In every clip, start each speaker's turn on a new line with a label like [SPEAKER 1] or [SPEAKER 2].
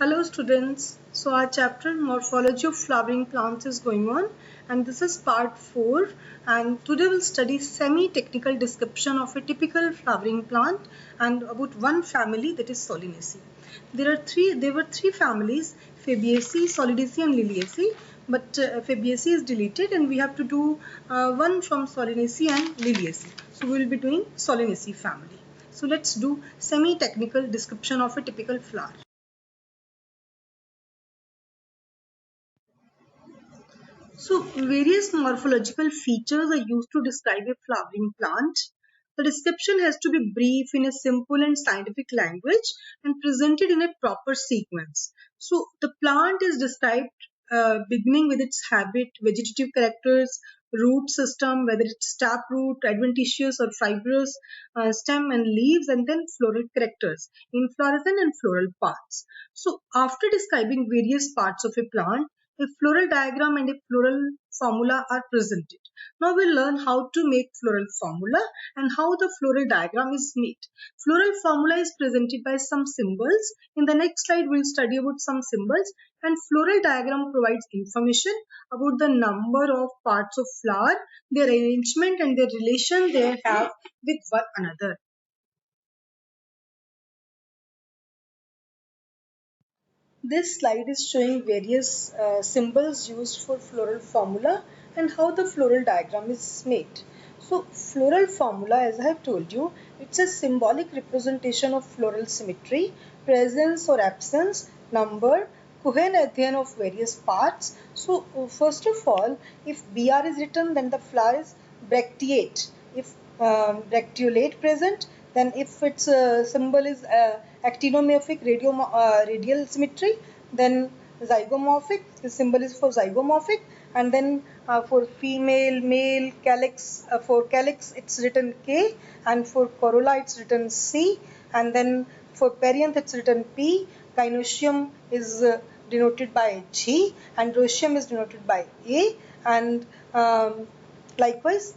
[SPEAKER 1] Hello students. So our chapter Morphology of Flowering Plants is going on and this is part 4 and today we'll study semi-technical description of a typical flowering plant and about one family, that is Solanaceae. There were three families, Fabaceae, Solanaceae and Liliaceae, but Fabaceae is deleted and we have to do one from Solanaceae and Liliaceae. So we will be doing Solanaceae family. So let's do semi-technical description of a typical flower. So, various morphological features are used to describe a flowering plant. The description has to be brief in a simple and scientific language and presented in a proper sequence. So, the plant is described beginning with its habit, vegetative characters, root system, whether it's taproot, adventitious or fibrous, stem and leaves, and then floral characters, inflorescence and floral parts. So, after describing various parts of a plant, a floral diagram and a floral formula are presented. Now we'll learn how to make floral formula and how the floral diagram is made. Floral formula is presented by some symbols. In the next slide, we'll study about some symbols, and floral diagram provides information about the number of parts of flower, their arrangement and their relation they have with one another. This slide is showing various symbols used for floral formula and how the floral diagram is made. So floral formula, as I have told you, it's a symbolic representation of floral symmetry, presence or absence, number, cohen adhesion of various parts. So first of all, if BR is written, then the flower is bracteate. If bracteolate present, then if its symbol is actinomorphic radial symmetry, then zygomorphic, the symbol is for zygomorphic, and then for female, male, calyx, for calyx it's written K, and for corolla it's written C, and then for perianth it's written P, gynoecium is denoted by G, and androecium is denoted by A, and likewise,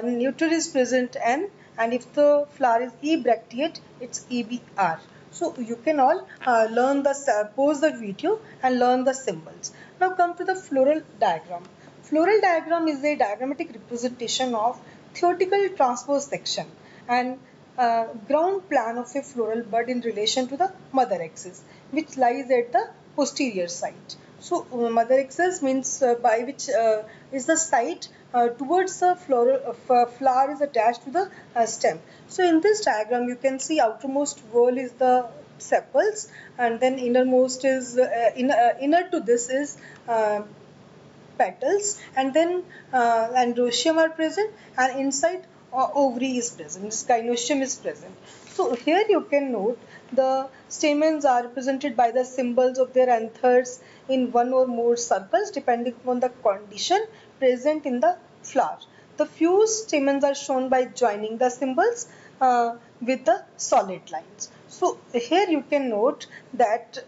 [SPEAKER 1] neuter is present N, and if the flower is ebracteate, it's EBR. So you can all learn pause the video and learn the symbols. Now come to the floral diagram. Floral diagram is a diagrammatic representation of theoretical transverse section and ground plan of a floral bud in relation to the mother axis, which lies at the posterior side. So mother axis means by which is the site towards the flower is attached to the stem. So in this diagram you can see outermost wall is the sepals, and then innermost is inner to this is petals, and then androecium are present, and inside ovary is present, this gynoecium is present. So here you can note the stamens are represented by the symbols of their anthers in one or more circles depending upon the condition present in the flower. The fused stamens are shown by joining the symbols with the solid lines. So here you can note that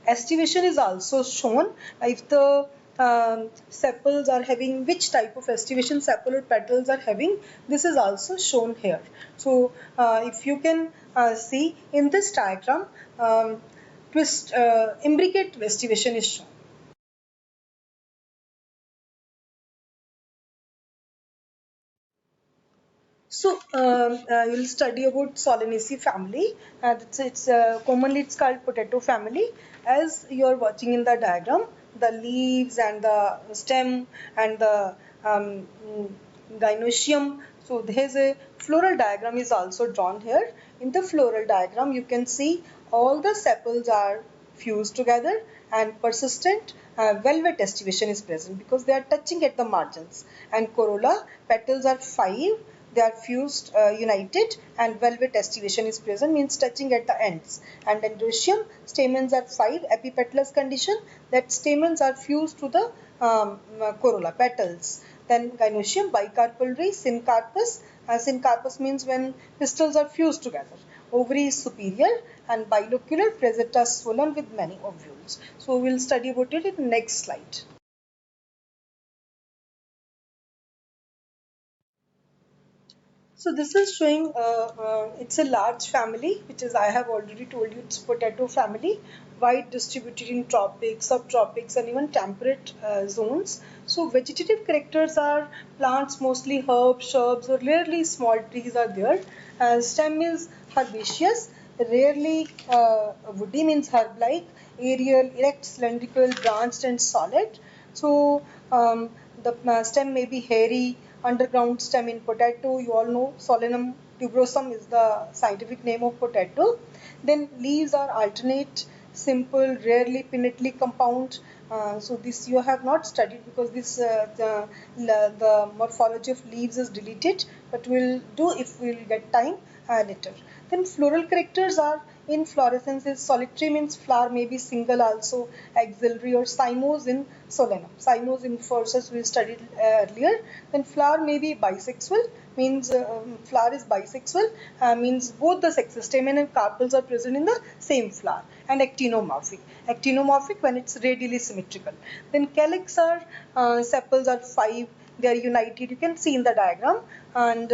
[SPEAKER 1] estivation is also shown. If the sepals are having which type of estivation sepal or petals are having, this is also shown here. So if you can see in this diagram, imbricate estivation is shown. So you'll study about Solanaceae family. Commonly it's called potato family. As you're watching in the diagram, the leaves and the stem and the gynoecium. So there's a floral diagram is also drawn here. In the floral diagram, you can see all the sepals are fused together and persistent velvet estivation is present because they are touching at the margins. And corolla petals are 5, they are fused united, and velvet estivation is present, means touching at the ends. And androecium stamens are 5, epipetalous condition, that stamens are fused to the corolla petals. Then gynoecium bicarpal ray, syncarpus. Syncarpus means when pistils are fused together. Ovary is superior and bilocular, presenta swollen with many ovules. So we'll study about it in the next slide. So this is showing it's a large family, which is, I have already told you, it's potato family, wide distributed in tropics, subtropics, and even temperate zones. So vegetative characters are plants, mostly herbs, shrubs, or rarely small trees are there. Stem is herbaceous, rarely woody, means herb-like, aerial, erect, cylindrical, branched, and solid. So the stem may be hairy, underground stem in potato. You all know Solanum tuberosum is the scientific name of potato. Then leaves are alternate, simple, rarely pinnately compound. So this you have not studied because this the morphology of leaves is deleted, but we'll do if we'll get time later. Then floral characters are inflorescence is solitary, means flower may be single also, axillary or cymose in Solanum. Cymose in Forces we studied earlier. Then flower may be bisexual, means flower is bisexual, means both the sexes, stamen and carpels are present in the same flower. And actinomorphic. Actinomorphic when it's radially symmetrical. Then calyx are, sepals are 5, they are united, you can see in the diagram, and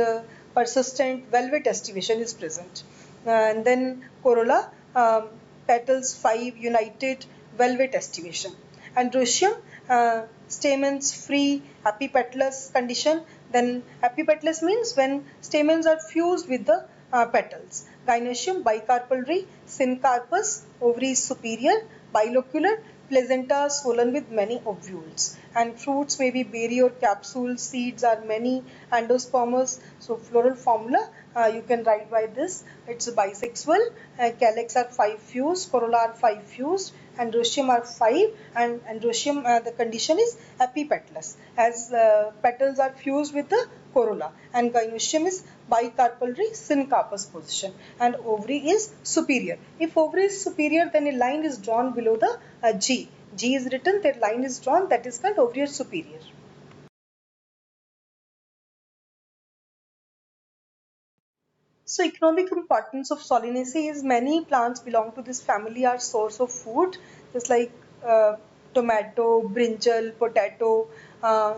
[SPEAKER 1] persistent velvet estivation is present. And then corolla, petals 5 united, velvet estivation. Androecium, stamens free, epipetalous condition. Then epipetalous means when stamens are fused with the petals. Gynoecium, bicarpellary, syncarpous, ovaries superior, bilocular, placenta swollen with many ovules. And fruits may be berry or capsule, seeds are many, endospermous. So floral formula, you can write by this. It's bisexual, calyx are 5 fused, corolla are 5 fused, androecium are 5, and androecium, the condition is epipetalous, as petals are fused with the corolla, and gynoecium is bicarpellary, syncarpous position, and ovary is superior. If ovary is superior, then a line is drawn below the G. G is written, that line is drawn, that is called ovary superior. So economic importance of Solanaceae is many plants belong to this family are source of food, just like tomato, brinjal, potato,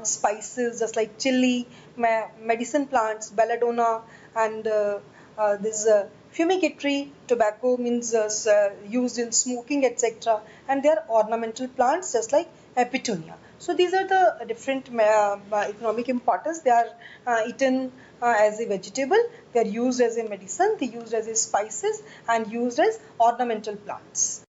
[SPEAKER 1] spices, just like chili, medicine plants, belladonna, and this fumigatory tobacco means used in smoking, etc. And they are ornamental plants, just like petunia. So these are the different economic importance. They are eaten as a vegetable, they are used as a medicine, they are used as a spices, and used as ornamental plants.